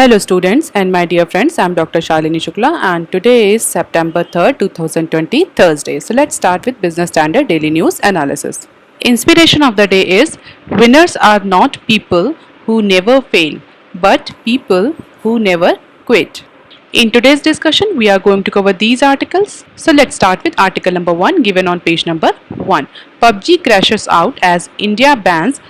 Hello students and my dear friends, I am Dr. Shalini Shukla and today is September 3rd, 2020, Thursday. So let's start with Business Standard Daily News Analysis. Inspiration of the day is winners are not people who never fail, but people who never quit. In today's discussion, we are going to cover these articles. So let's start with article number 1 given on page number 1. PUBG crashes out as India bans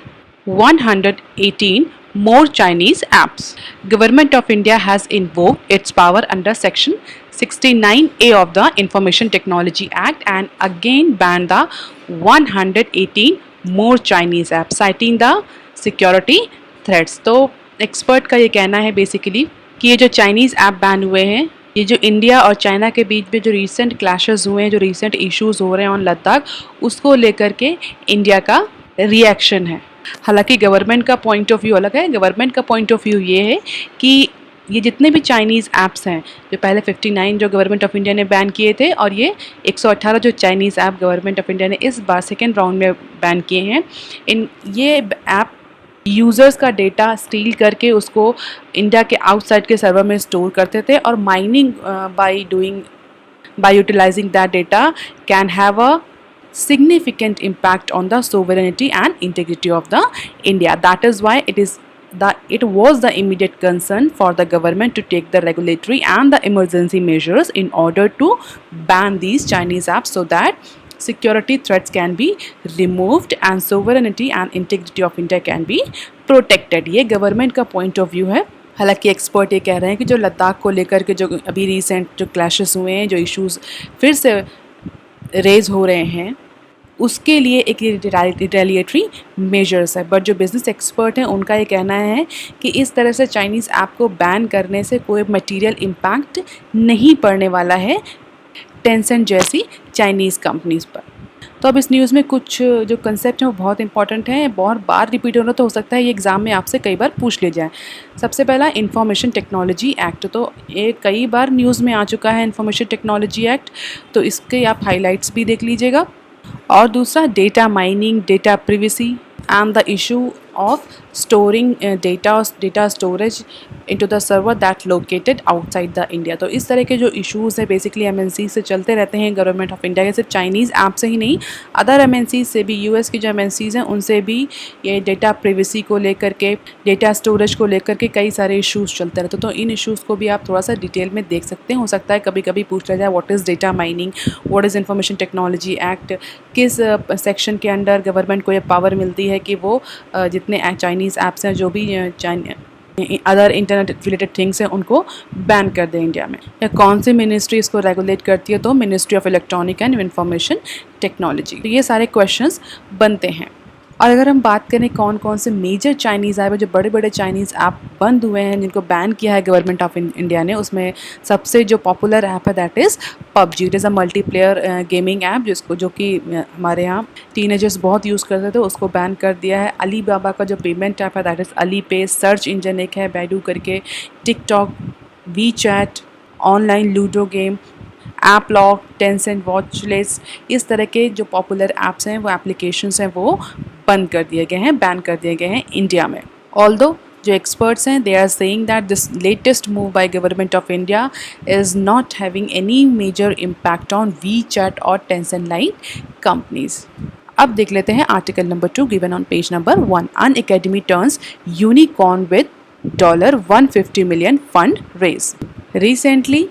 118 more Chinese apps. Government of India has invoked its power under section 69A of the Information Technology Act and again banned the 118 more Chinese apps citing the security threats. तो expert का ये कहना है basically कि ये जो Chinese app ban हुए हैं, ये जो इंडिया और चाइना के बीच में जो रीसेंट क्लैशेस हुए हैं, जो रीसेंट इश्यूज़ हो रहे हैं ऑन लद्दाख, उसको लेकर के इंडिया का रिएक्शन है. हालांकि गवर्नमेंट का पॉइंट ऑफ व्यू अलग है. गवर्नमेंट का पॉइंट ऑफ व्यू ये है कि ये जितने भी चाइनीज़ ऐप्स हैं, जो पहले 59 जो गवर्नमेंट ऑफ इंडिया ने बैन किए थे और ये 118 जो Chinese app government of India ने इस बार सेकेंड राउंड में बैन किए हैं, ये ऐप यूज़र्स का डेटा स्टील करके उसको इंडिया के आउटसाइड के सर्वर में स्टोर करते थे और mining by utilizing that data can have a significant impact on the sovereignty and integrity of the India. That is why it was the immediate concern for the government to take the regulatory and the emergency measures in order to ban these Chinese apps so that security threats can be removed and sovereignty and integrity of India can be protected. ये government का point of view है. हालांकि expert ये कह रहे हैं कि जो लद्दाख को लेकर के जो अभी रिसेंट जो क्लैशेस हुए हैं, जो इश्यूज़ फिर से रेज हो रहे हैं, उसके लिए एक रिटेलिएटरी मेजर्स है. बट जो बिज़नेस एक्सपर्ट हैं उनका ये कहना है कि इस तरह से चाइनीज़ ऐप को बैन करने से कोई मटीरियल इम्पैक्ट नहीं पड़ने वाला है टेंसेंट जैसी चाइनीज़ कंपनीज़ पर. तो अब इस न्यूज़ में कुछ जो कंसेप्ट हैं वो बहुत इंपॉर्टेंट हैं, बहुत बार रिपीट हो रहा, तो हो सकता है ये एग्ज़ाम में आपसे कई बार पूछ ले जाए. सबसे पहला इंफॉर्मेशन टेक्नोलॉजी एक्ट. तो ये कई बार न्यूज़ में आ चुका है इंफॉर्मेशन टेक्नोलॉजी एक्ट, तो इसके आप हाइलाइट्स भी देख लीजिएगा. और दूसरा data mining, data privacy and the issue of storing data storage into the server that located outside the India. तो इस तरह के जो इश्यूज़ हैं बेसिकली MNC से चलते रहते हैं गवर्नमेंट ऑफ इंडिया के. सिर्फ चाइनीज़ ऐप से ही नहीं, अदर MNC से भी, US की जो MNCs हैं उनसे भी ये डेटा प्रिवेसी को लेकर के, डेटा स्टोरेज को लेकर के कई सारे इश्यूज़ चलते रहते हैं. तो इन इश्यूज़ को भी आप थोड़ा सा डिटेल में देख सकते हैं. हो सकता है कभी कभी पूछ लिया जाए what is data mining, what is information technology act, किस सेक्शन के अंडर गवर्नमेंट को ये पावर मिलती है कि वो जितने चाइनीज़ ऐप्स हैं, जो भी अदर इंटरनेट रिलेटेड थिंग्स हैं, उनको बैन कर दें इंडिया में, या कौन सी मिनिस्ट्री इसको रेगुलेट करती है. तो ministry of electronic and information technology. तो ये सारे क्वेश्चंस बनते हैं. और अगर हम बात करें कौन कौन से मेजर चाइनीज़ ऐप है, जो बड़े बड़े चाइनीज़ ऐप बंद हुए हैं, जिनको बैन किया है गवर्नमेंट ऑफ इंडिया ने, उसमें सबसे जो पॉपुलर ऐप है that is PUBG. It is a multiplayer gaming app जो कि हमारे यहाँ टीनेजर्स बहुत यूज़ करते थे, उसको बैन कर दिया है. अली बाबा का जो पेमेंट ऐप है दैट इज़ अली पे. सर्च इंजन एक है बैडू करके. TikTok, WeChat, online ludo game, app lock, Tencent watch list, इस तरह के जो पॉपुलर ऐप्स हैं, वो एप्लीकेशंस हैं, वो बंद कर दिए गए हैं, बैन कर दिए गए हैं इंडिया में. ऑल्दो जो एक्सपर्ट्स हैं they are saying that this latest move by government of India is not having any major impact on WeChat और टेंसेंट लाइक कंपनीज. अब देख लेते हैं article number 2 given on page number 1. Unacademy turns unicorn with $150 million fund raise. Recently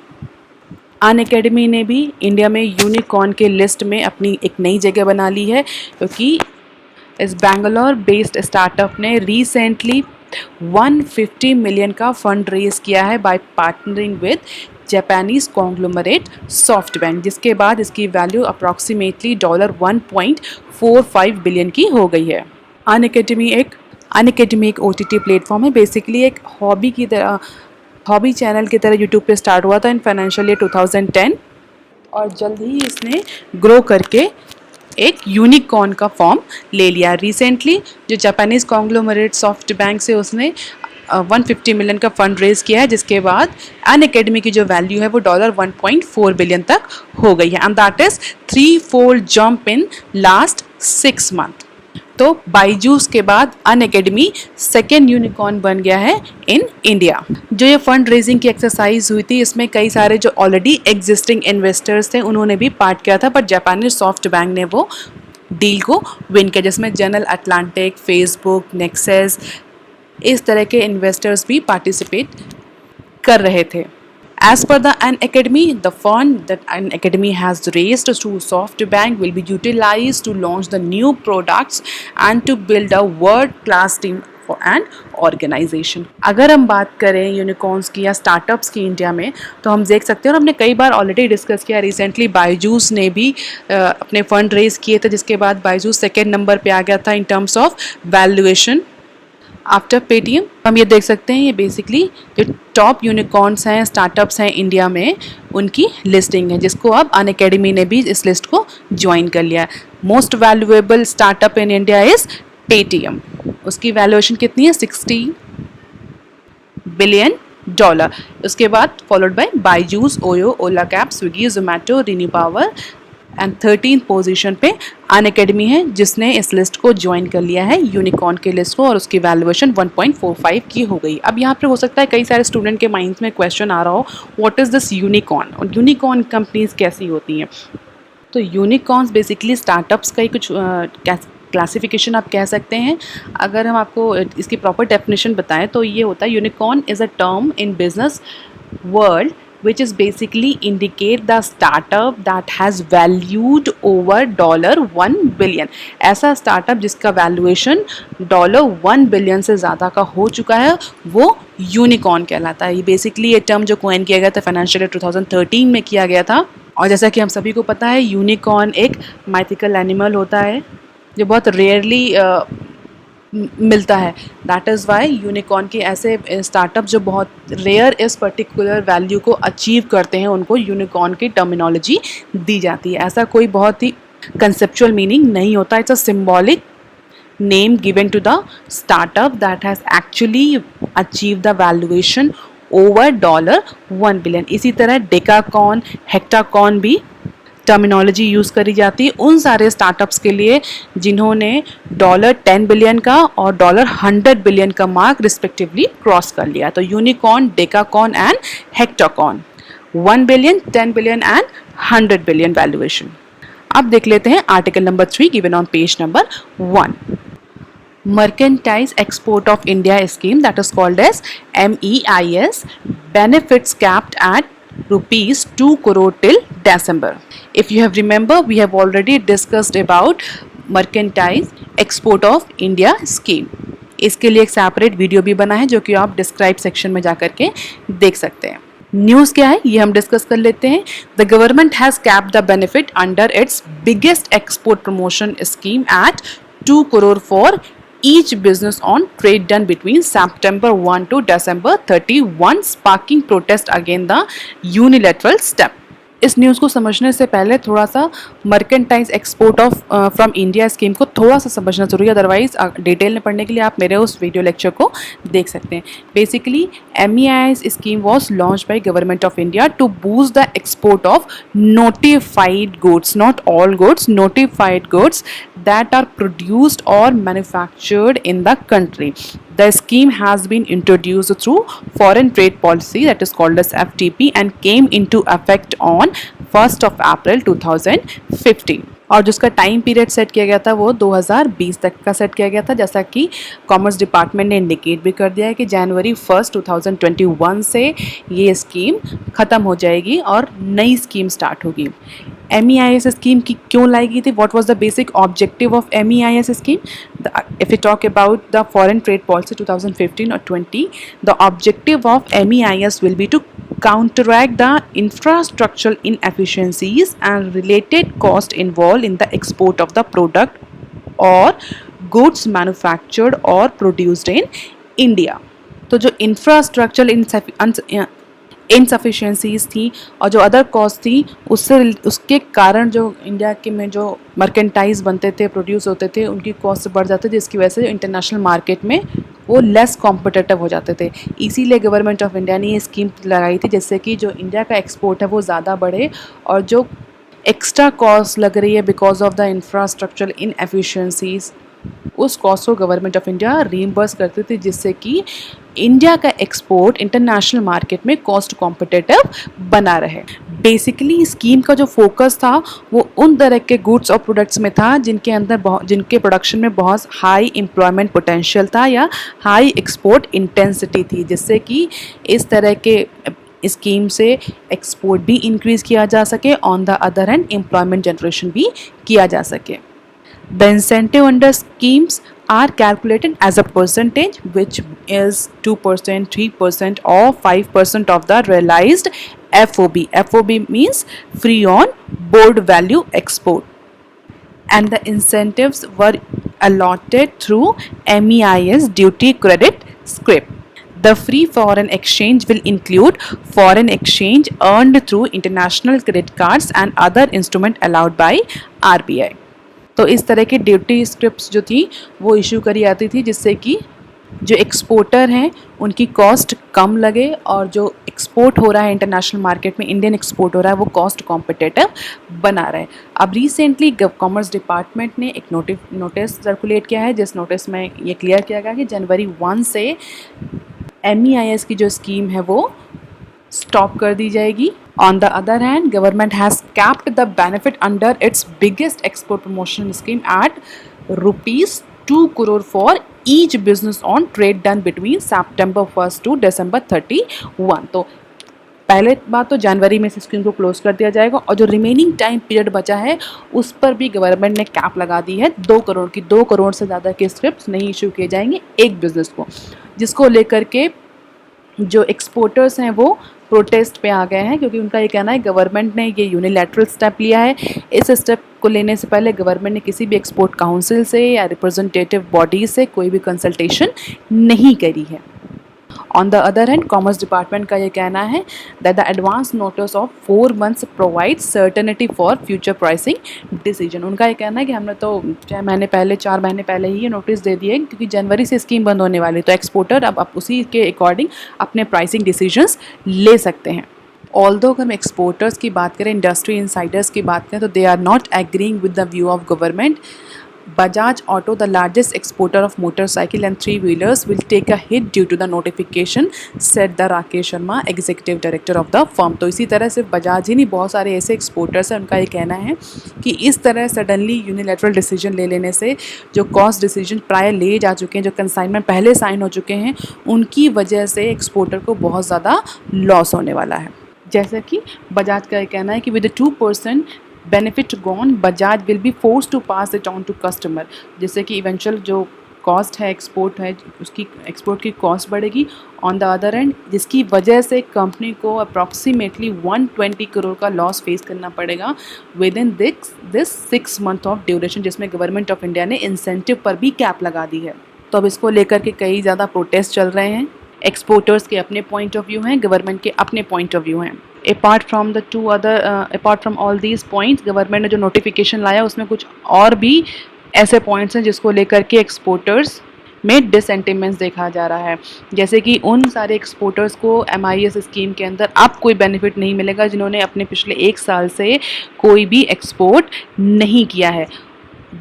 Unacademy ने भी India में unicorn के list में अपनी एक नई जगह बना ली है, क्योंकि इस बैंगलोर बेस्ड स्टार्टअप ने रिसेंटली 150 मिलियन का फंड रेज किया है by partnering with Japanese conglomerate SoftBank, जिसके बाद इसकी वैल्यू अप्रॉक्सीमेटली $1.45 बिलियन की हो गई है. अनअकैडमी एक OTT प्लेटफॉर्म है. बेसिकली एक हॉबी चैनल की तरह यूट्यूब पे स्टार्ट हुआ था इन फाइनेंशियल ईयर 2010 और जल्द ही इसने ग्रो करके एक यूनिकॉर्न का फॉर्म ले लिया. रिसेंटली जो जापानीज़ कॉन्ग्लोमरेट सॉफ्टबैंक से उसने 150 मिलियन का फंड रेज किया है, जिसके बाद अनअकैडमी की जो वैल्यू है वो $1.4 बिलियन तक हो गई है. And that is 3-4 jump in last 6 month. तो बायजूस के बाद अनअकैडमी सेकेंड यूनिकॉर्न बन गया है इन इंडिया। जो ये फंड रेजिंग की एक्सरसाइज हुई थी, इसमें कई सारे जो ऑलरेडी एग्जिस्टिंग इन्वेस्टर्स थे उन्होंने भी पार्ट किया था, बट जापानी सॉफ्ट बैंक ने वो डील को विन किया, जिसमें जनरल अटलांटिक, फेसबुक, नेक्सस, इस तरह के इन्वेस्टर्स भी पार्टिसिपेट कर रहे थे। As per the Unacademy, the fund that Unacademy has raised to SoftBank will be utilized to launch the new products and to build a world-class team for an organization. अगर हम बात करें unicorns की या startups की India में, तो हम देख सकते हैं, और हमने कई बार ऑलरेडी डिस्कस किया, रिसेंटली बायजूस ने भी अपने फंड रेज किए थे, जिसके बाद बायजूस सेकेंड नंबर पे आ गया था इन terms of valuation after Paytm. हम ये देख सकते हैं, ये बेसिकली जो टॉप यूनिकॉर्न्स हैं, स्टार्टअप्स हैं इंडिया में, उनकी लिस्टिंग है, जिसको अब अनअकैडमी ने भी इस लिस्ट को ज्वाइन कर लिया है। Most valuable startup in India is Paytm. उसकी वैल्यूएशन कितनी है? $60 बिलियन। उसके बाद followed by Byju's, OYO, Ola cab, Swiggy, Zomato, renew power, and 13th position पे अनअकैडमी है, जिसने इस लिस्ट को ज्वाइन कर लिया है, यूनिकॉर्न के लिस्ट को, और उसकी वैल्यूएशन 1.45 की हो गई। अब यहाँ पे हो सकता है कई सारे स्टूडेंट के माइंड्स में क्वेश्चन आ रहा हो, व्हाट इज़ दिस यूनिकॉर्न, और यूनिकॉर्न कंपनीज कैसी होती हैं? तो यूनिकॉर्न्स बेसिकली स्टार्टअप्स का ही कुछ क्लासिफिकेशन आप कह सकते हैं। अगर हम आपको इसकी प्रॉपर डेफिनेशन बताएं तो ये होता है, unicorn is a term in business world which is basically indicate the startup that has valued over $1 billion। ऐसा स्टार्टअप जिसका वैल्यूएशन $1 बिलियन से ज़्यादा का हो चुका है, वो यूनिकॉर्न कहलाता है। ये बेसिकली ये टर्म जो कॉइन किया गया था फाइनेंशियल ईयर 2013 में किया गया था, और जैसा कि हम सभी को पता है, यूनिकॉर्न एक माइथिकल एनिमल होता है जो बहुत रेयरली मिलता है। दैट इज़ वाई यूनिकॉर्न के ऐसे स्टार्टअप जो बहुत रेयर इस पर्टिकुलर वैल्यू को अचीव करते हैं, उनको यूनिकॉर्न की टर्मिनोलॉजी दी जाती है। ऐसा कोई बहुत ही कंसेप्चुअल मीनिंग नहीं होता, it's a symbolic name given to the startup that has actually achieve the valuation over $1 billion. इसी तरह डेकाकॉन, हेक्टाकॉन भी टर्मिनोलॉजी यूज़ करी जाती है उन सारे स्टार्टअप्स के लिए जिन्होंने $10 बिलियन का और $100 बिलियन का मार्क रिस्पेक्टिवली क्रॉस कर लिया। तो unicorn, decacorn and hectacorn, 1 billion, 10 billion and 100 billion valuation. अब देख लेते हैं article number 3 given on page number 1। Mercantile Export of India scheme, that is called as MEIS, benefits capped at rupees 2 crore till December. If you have remember, we have already discussed about Mercantile Export of India scheme. इसके लिए एक separate video भी बना है जो कि आप describe section में जाकर के देख सकते हैं। न्यूज़ क्या है ये हम डिस्कस कर लेते हैं। The government has capped the benefit under its biggest export promotion scheme at 2 crore for each business on trade done between September 1 to December 31, sparking protest against the unilateral step. इस news को समझने से पहले थोड़ा सा merchandise export of from India scheme को थोड़ा सा समझना जरूरी है, अदरवाइज डिटेल में पढ़ने के लिए आप मेरे उस वीडियो लेक्चर को देख सकते हैं। Basically MEIS scheme was launch by government of India to boost the export of notified goods, not all goods, notified goods that are produced or manufactured in the country. The scheme has been introduced through foreign trade policy, that is called as FTP, and came into effect on 1st of April 2015. और जिसका time period set किया गया था वो 2020 तक का set किया गया था, जैसा कि कॉमर्स डिपार्टमेंट ने इंडिकेट भी कर दिया है कि जनवरी 1, 2021 से ये स्कीम ख़त्म हो जाएगी और नई स्कीम स्टार्ट होगी। MEIS स्कीम की क्यों लाई गई थी? What was the basic objective of MEIS scheme? If you talk about the foreign trade policy 2015 और 20, the objective of MEIS will be to counteract the infrastructural inefficiencies and related cost involved in the export of the product or goods manufactured or produced in India. तो जो infrastructural इनसफिशिएंसीज थी और जो other cost थी उसके कारण जो India के में जो मर्केंटाइज बनते थे, प्रोड्यूस होते थे, उनकी कॉस्ट बढ़ जाती थी, जिसकी वजह से इंटरनेशनल मार्केट में वो लेस कॉम्पिटिटिव हो जाते थे। इसीलिए गवर्नमेंट ऑफ इंडिया ने ये स्कीम लगाई थी जिससे कि जो इंडिया का एक्सपोर्ट है वो ज़्यादा बढ़े और जो एक्स्ट्रा कॉस्ट लग रही है because of the infrastructural inefficiencies उस कॉस्ट को गवर्नमेंट ऑफ इंडिया रीइंबर्स करती थी, जिससे कि इंडिया का एक्सपोर्ट इंटरनेशनल मार्केट में कॉस्ट कॉम्पिटिटिव बना रहे। बेसिकली स्कीम का जो फोकस था वो उन तरह के गुड्स और प्रोडक्ट्स में था जिनके प्रोडक्शन में बहुत हाई एम्प्लॉयमेंट पोटेंशियल था या हाई एक्सपोर्ट इंटेंसिटी थी, जिससे कि इस तरह के स्कीम से एक्सपोर्ट भी इंक्रीज़ किया जा सके, on the other hand employment generation भी किया जा सके। The incentive under schemes are calculated as a percentage, which is 2%, 3%, or 5% of the realized FOB. FOB means free on board value export. And the incentives were allotted through MEIS duty credit script. The free foreign exchange will include foreign exchange earned through international credit cards and other instrument allowed by RBI. तो इस तरह की duty scripts जो थी वो issue करी जाती थी, जिससे कि जो एक्सपोर्टर हैं उनकी कॉस्ट कम लगे और जो एक्सपोर्ट हो रहा है इंटरनेशनल मार्केट में, इंडियन एक्सपोर्ट हो रहा है, वो कॉस्ट कॉम्पिटिटिव बना रहे। अब रिसेंटली कॉमर्स डिपार्टमेंट ने एक नोटिस सर्कुलेट किया है, जिस नोटिस में ये क्लियर किया गया कि जनवरी 1 से MEIS की जो स्कीम है वो स्टॉप कर दी जाएगी। On the other hand, government has capped the benefit under its biggest export promotion scheme at rupees 2 crore for each business on trade done between September 1st to December 31. तो पहले बात तो जनवरी में से स्कीम को close कर दिया जाएगा, और जो रिमेनिंग टाइम पीरियड बचा है उस पर भी गवर्नमेंट ने कैप लगा दी है 2 करोड़ की। 2 करोड़ से ज़्यादा के स्क्रिप्ट नहीं इशू किए जाएंगे एक बिजनेस को, जिसको लेकर के जो एक्सपोर्टर्स हैं वो प्रोटेस्ट पे आ गए हैं, क्योंकि उनका ये कहना है गवर्नमेंट ने ये यूनिलैटरल स्टेप लिया है। इस स्टेप को लेने से पहले गवर्नमेंट ने किसी भी एक्सपोर्ट काउंसिल से या रिप्रेजेंटेटिव बॉडी से कोई भी कंसल्टेशन नहीं करी है। On the other hand, commerce department का ये कहना है that the advance notice of 4 months provide certainty for future pricing decision. उनका ये कहना है कि हमने तो 4 महीने पहले ही ये नोटिस दे दिए, क्योंकि जनवरी से स्कीम बंद होने वाली, तो एक्सपोर्टर अब उसी के अकॉर्डिंग अपने प्राइसिंग डिसीजंस ले सकते हैं। ऑल्दो अगर हम एक्सपोर्टर्स की बात करें, इंडस्ट्री इंसाइडर्स की बात करें, तो they are not agreeing with the view of government. Bajaj Auto, the largest exporter of motorcycle and three-wheelers, will take a hit due to the notification, said the Rakesh Sharma, executive director of the firm. तो इसी तरह सिर्फ बजाज ही नहीं, बहुत सारे ऐसे exporters हैं, उनका ये कहना है कि इस तरह सडनली यूनिलैटरल डिसीजन ले लेने से जो कॉस्ट डिसीजन प्राय ले जा चुके हैं, जो कंसाइनमेंट पहले साइन हो चुके हैं, उनकी वजह से एक्सपोर्टर को बहुत ज़्यादा लॉस होने वाला है। जैसे कि बजाज का ये कहना है कि with 2% benefit gone, Bajaj will be force to pass it on to customer. जैसे कि इवेंचुअल जो कॉस्ट है एक्सपोर्ट है, उसकी एक्सपोर्ट की कॉस्ट बढ़ेगी ऑन द अदर एंड, जिसकी वजह से कंपनी को अप्रॉक्सीमेटली 120 करोड़ का लॉस फेस करना पड़ेगा with in this 6 month of duration, जिसमें गवर्नमेंट ऑफ इंडिया ने इंसेंटिव पर भी कैप लगा दी है। तो अब इसको लेकर के कई ज़्यादा प्रोटेस्ट चल रहे हैं। एक्सपोर्टर्स के अपने पॉइंट ऑफ व्यू हैं, गवर्नमेंट के अपने पॉइंट ऑफ व्यू हैं। Apart from all these points, government ने जो नोटिफिकेशन लाया उसमें कुछ और भी ऐसे पॉइंट्स हैं जिसको लेकर के एक्सपोर्टर्स में डिससेंटिमेंट्स देखा जा रहा है। जैसे कि उन सारे एक्सपोर्टर्स को MIS स्कीम के अंदर अब कोई बेनिफिट नहीं मिलेगा जिन्होंने अपने पिछले 1 साल से कोई भी एक्सपोर्ट नहीं किया है।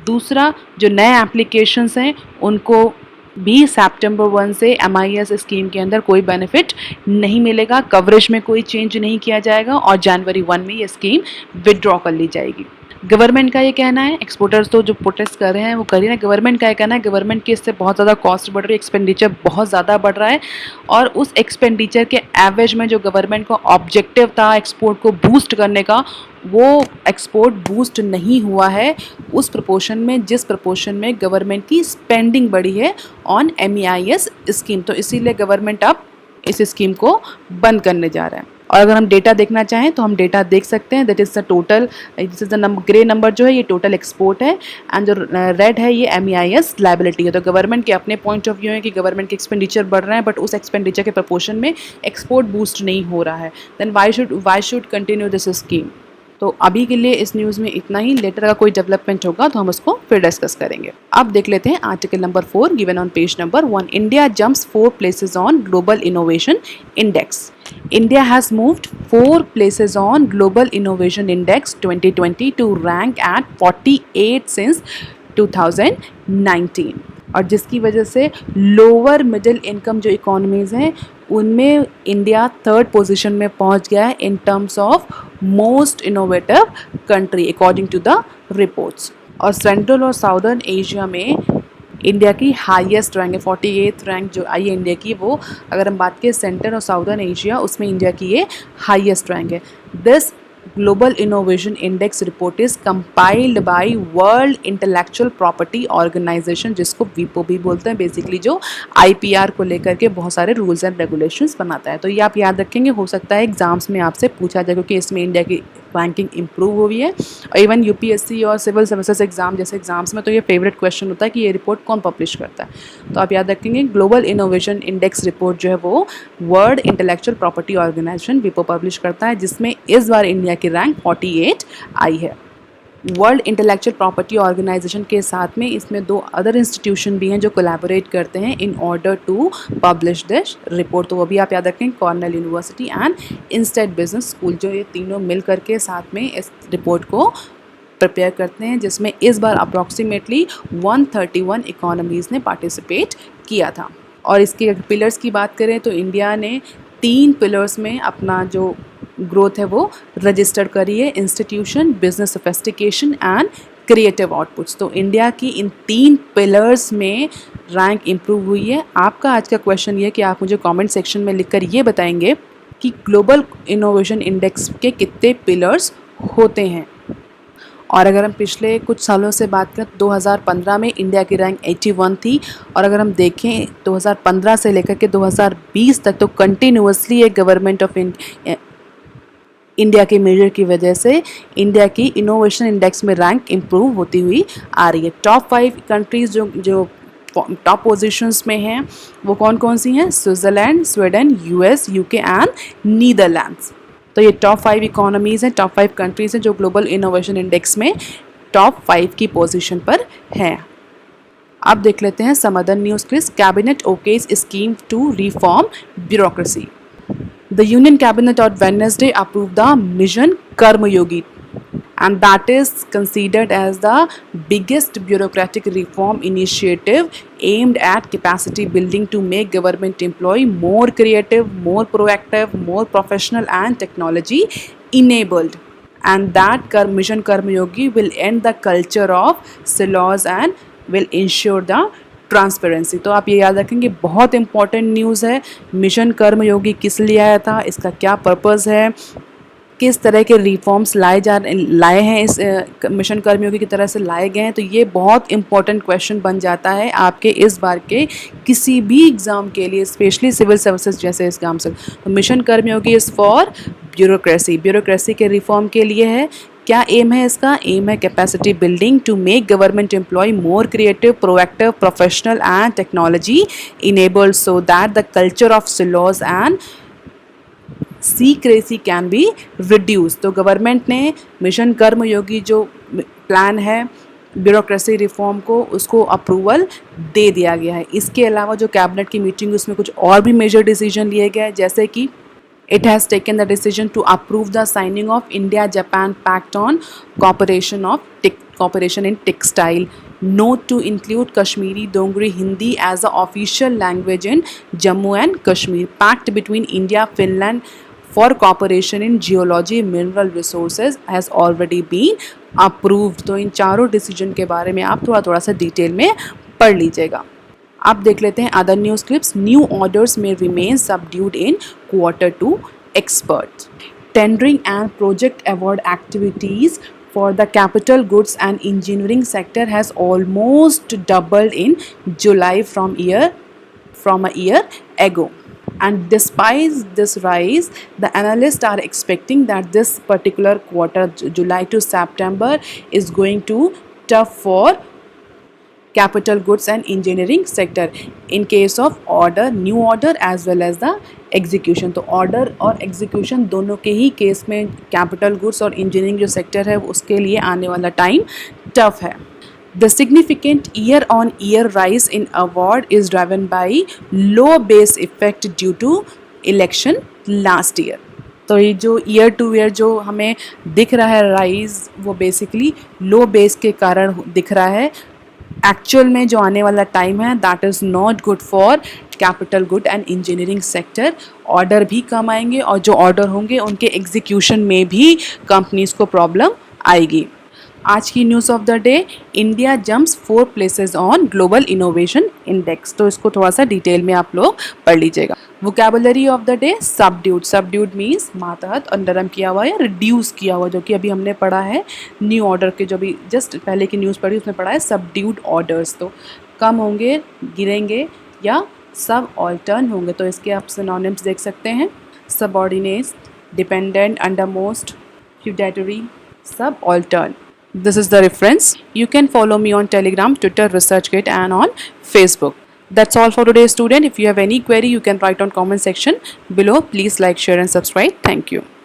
दूसरा, जो नए एप्लीकेशंस हैं उनको भी सितंबर 1 से MIS स्कीम के अंदर कोई बेनिफिट नहीं मिलेगा, कवरेज में कोई चेंज नहीं किया जाएगा और जनवरी 1 में ये स्कीम विड्रॉ कर ली जाएगी। गवर्नमेंट का ये कहना है, एक्सपोर्टर्स तो जो प्रोटेस्ट कर रहे हैं वो कर रहे हैं, गवर्नमेंट का ये कहना है गवर्नमेंट की इससे बहुत ज़्यादा कॉस्ट बढ़ रही है, एक्सपेंडिचर बहुत ज़्यादा बढ़ रहा है, और उस एक्सपेंडिचर के एवरेज में जो गवर्नमेंट का ऑब्जेक्टिव था एक्सपोर्ट को बूस्ट करने का, वो एक्सपोर्ट बूस्ट नहीं हुआ है उस प्रपोर्शन में जिस प्रपोर्शन में गवर्नमेंट की स्पेंडिंग बढ़ी है ऑन MEIS स्कीम। तो इसीलिए गवर्नमेंट अब इस स्कीम को बंद करने जा रहा है। और अगर हम डेटा देखना चाहें तो हम डेटा देख सकते हैं, that is the total, this is the number, grey number जो है ये टोटल एक्सपोर्ट है, एंड जो रेड है ये MEIS लायबिलिटी है। तो गवर्नमेंट के अपने पॉइंट ऑफ व्यू है कि गवर्नमेंट के एक्सपेंडिचर बढ़ रहे हैं, बट उस एक्सपेंडिचर के प्रपोर्शन में एक्सपोर्ट बूस्ट नहीं हो रहा है। Then why should continue this scheme. तो अभी के लिए इस न्यूज़ में इतना ही, लेटर का कोई डेवलपमेंट होगा तो हम उसको फिर डिस्कस करेंगे। अब देख लेते हैं article number 4 given on page number 1। India jumps 4 places on global innovation index. India has moved 4 places on Global Innovation Index 2020 to rank at 48 since 2019, और जिसकी वजह से लोअर मिडिल इनकम जो इकोनॉमीज़ हैं उनमें इंडिया थर्ड पोजीशन में पहुंच गया है in terms of most innovative country according to the reports. और सेंट्रल और साउदर्न एशिया में इंडिया की हाईएस्ट रैंक है, 48th रैंक जो आई है इंडिया की, वो अगर हम बात करें सेंट्रल और साउदर्न एशिया उसमें इंडिया की ये हाईएस्ट रैंक है। This global innovation index report is compiled by world intellectual property organisation, जिसको वीपो भी बोलते हैं, बेसिकली जो आईपीआर को लेकर के बहुत सारे रूल्स एंड रेगुलेशंस बनाता है। तो ये आप याद रखेंगे, हो सकता है एग्जाम्स में आपसे पूछा जाए क्योंकि इसमें इंडिया की रैंकिंग इंप्रूव हुई है। और इवन यूपीएससी और सिविल सर्विसेज एग्जाम जैसे एग्जाम्स में तो ये फेवरेट क्वेश्चन होता है कि ये रिपोर्ट कौन पब्लिश करता है। तो आप याद रखेंगे ग्लोबल इनोवेशन इंडेक्स रिपोर्ट जो है वो वर्ल्ड इंटेलेक्चुअल प्रॉपर्टी ऑर्गेनाइजेशन वीपो पब्लिश करता है, जिसमें इस बार इंडिया की रैंक 48 आई है। वर्ल्ड इंटेलेक्चुअल प्रॉपर्टी ऑर्गेनाइजेशन के साथ में इसमें 2 अदर इंस्टीट्यूशन भी हैं जो कोलैबोरेट करते हैं in order to publish this report. तो वो भी आप याद रखें, Cornell University and INSEAD business school, जो ये तीनों मिल करके साथ में इस रिपोर्ट को प्रिपेयर करते हैं, जिसमें इस बार अप्रॉक्सीमेटली 131 इकोनॉमीज़ ने पार्टिसिपेट किया था। और इसके पिलर्स की बात करें तो इंडिया ने 3 पिलर्स में अपना जो ग्रोथ है वो रजिस्टर करी है, institution, business sophistication and creative outputs. तो इंडिया की इन 3 पिलर्स में रैंक इंप्रूव हुई है। आपका आज का क्वेश्चन ये है कि आप मुझे कमेंट सेक्शन में लिखकर ये बताएंगे कि ग्लोबल इनोवेशन इंडेक्स के कितने पिलर्स होते हैं। और अगर हम पिछले कुछ सालों से बात करें, 2015 में इंडिया की रैंक 81 थी, और अगर हम देखें 2015 से लेकर के 2020 तक तो कंटिन्यूसली एक गवर्नमेंट ऑफ इंडिया के मेजर की वजह से इंडिया की इनोवेशन इंडेक्स में रैंक इंप्रूव होती हुई आ रही है। टॉप 5 कंट्रीज़ जो टॉप पोजीशंस में हैं वो कौन कौन सी हैं? Switzerland, Sweden, US, UK and Netherlands. तो ये टॉप 5 इकोनॉमीज़ हैं, टॉप 5 कंट्रीज़ हैं जो ग्लोबल इनोवेशन इंडेक्स में टॉप 5 की पोजीशन पर हैं। अब देख लेते हैं some other news clips. Cabinet okays scheme to reform bureaucracy. The Union Cabinet on Wednesday approved the Mission Karmayogi, and that is considered as the biggest bureaucratic reform initiative aimed at capacity building to make government employee more creative, more proactive, more professional and technology enabled. And that Mission Karmayogi will end the culture of silos and will ensure the transparency. तो आप ये याद रखेंगे, बहुत important news है। Mission कर्मयोगी किस लिए आया था, इसका क्या पर्पज़ है, किस तरह के रिफॉर्म्स लाए हैं इस मिशन कर्मयोगी की तरह से लाए गए हैं। तो ये बहुत इंपॉर्टेंट क्वेश्चन बन जाता है आपके इस बार के किसी भी एग्ज़ाम के लिए, स्पेशली सिविल सर्विसेज जैसे एग्जाम से। तो mission Karmayogi is for bureaucracy के रिफॉर्म के लिए है। क्या एम है इसका? एम है capacity building to make government employ more creative, proactive, professional and technology enabled so that the culture of silos and secrecy can be reduce. तो government ने मिशन कर्मयोगी जो प्लान है ब्यूरोक्रेसी रिफॉर्म को, उसको approval दे दिया गया है। इसके अलावा जो कैबिनेट की मीटिंग उसमें कुछ और भी मेजर डिसीजन लिए गए, जैसे कि it has taken the decision to approve the signing of India-Japan Pact on cooperation in textile. Note to include Kashmiri Dongri Hindi as the official language in Jammu and Kashmir. Pact between India, Finland for cooperation in geology, mineral resources has already been approved. तो इन चारों decision के बारे में आप थोड़ा सा detail में पढ़ लीजिएगा। अब देख लेते हैं other news clips. New orders में remain subdued in Q2 experts. Tendering and project award activities for the capital goods and engineering sector has almost doubled in July from a year ago. And despite this rise, the analysts are expecting that this particular quarter, July to September, is going to tough for capital goods and engineering sector in case of order, new order as well as the execution। तो order और execution दोनों के ही case में capital goods और engineering जो sector है उसके लिए आने वाला टाइम टफ है। The significant year-on-year rise in award is driven by low base effect due to election last year। तो ये जो ईयर टू ईयर जो हमें दिख रहा है राइज, वो बेसिकली लो बेस के कारण दिख रहा है। एक्चुअल में जो आने वाला टाइम है that is not good for capital good and engineering sector. Order भी कम आएंगे और जो ऑर्डर होंगे उनके एग्जीक्यूशन में भी कंपनीज को प्रॉब्लम आएगी। आज की news of the day, India jumps 4 places on global innovation index. तो इसको थोड़ा सा डिटेल में आप लोग पढ़ लीजिएगा। Vocabulary of the day, subdued. Subdued means मातहत और नरम किया हुआ या रिड्यूस किया हुआ, जो कि अभी हमने पढ़ा है न्यू ऑर्डर के, जो भी जस्ट पहले की न्यूज़ पढ़ी उसमें पढ़ा है सबड्यूड ऑर्डर्स। तो कम होंगे, गिरेंगे या सब ऑल्टर्न होंगे। तो इसके आप सिनोनिम्स देख सकते हैं, subordinate, dependent, undermost, feudatory, subaltern. This is the reference. You can follow me on Telegram, Twitter, ResearchGate and on Facebook. That's all for today, student. If you have any query, you can write on comment section below. Please like, share and subscribe. Thank you.